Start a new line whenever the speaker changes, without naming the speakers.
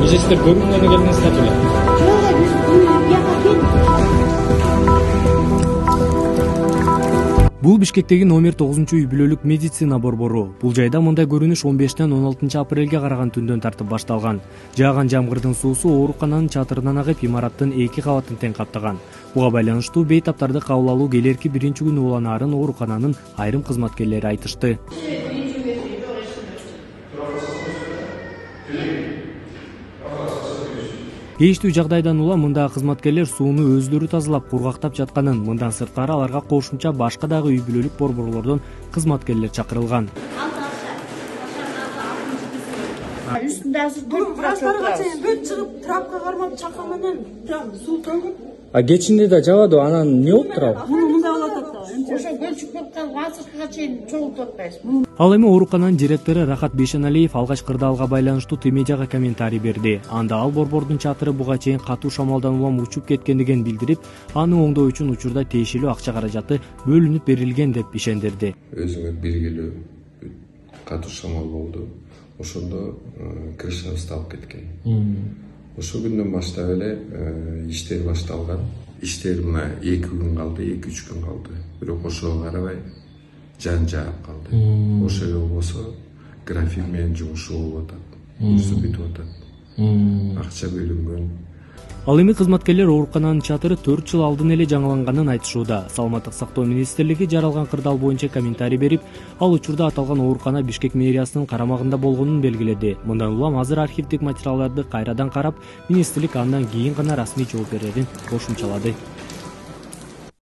Эже сиздер көргөнгө келдиңиздер беле?
Жок, биз бияка келдик.
Бул Бишкектеги номер 9-үй бүлөлүк медицина борбору. Бул жайда мындай көрүнүш 15-тен 16 апрелге караган түндөн тартып башталган. Жааган жамгырдын суусу оорукананын чатырынан агып, имараттын 2 кабатын тең каптаган. Буга байланыштуу бейтаптарды кабыл алуу келерки биринчи күнү уланаарын оорукананын айрым кызматкерлери айтышты. Кейиштүү жагдайдан улам мындагы кызматкерлер сууну өздөрү тазалап, кургактап жатканын, мындан сырткары аларга кошумча башка дагы үй бүлөлүк борборлордон кызматкерлер чакырылган.
Üstünde hazır 4
чыгып трапка кармап чакан менен суу төгүп.
Кечинде да жабады, анан эмне болуп турабы?
Муну мындай болуп атат да.
ошо көлчүк болуп калып азыркыга чейин чогултуп атпайбыз.
Ал эми оорукананын директору Рахат Бейшеналиев алгач кырдаалга байланыштуу Темежага комментарий берди. Анда ал борбордун чатыры буга чейин катуу шамалдан улам учуп кеткендигин билдирип, аны оңдоо үчүн учурда тиешелүү акча каражаты бөлүнүп берилген деп ишендирди.
Өзүңөр белгилүү катуу шамал болду. Ошондо крышабызды алып кеткен. Ошол күндөн баштап эле иштер башталган. Иштер мына 2 күн калды, 2-3 күн калды. Бирок ошого карабай жан жаап калды. Ошол болбосо график менен жумушу болуп атат. Жумушу бүтүп атат. Акча бөлүнгөн.
Ал эми кызматкерлер оорукананын чатыры 4 жыл алдын эле жаңыланганын айтышууда. Саламаттык сактоо министрлиги жаралган кырдаал боюнча комментарий берип, ал учурда аталган оорукана Бишкек мэриясынын карамагында болгонун белгиледи. Мындан улам азыр архивдик материалдарды кайрадан карап, министрлик андан кийин гана расмий жооп берерин кошумчалады.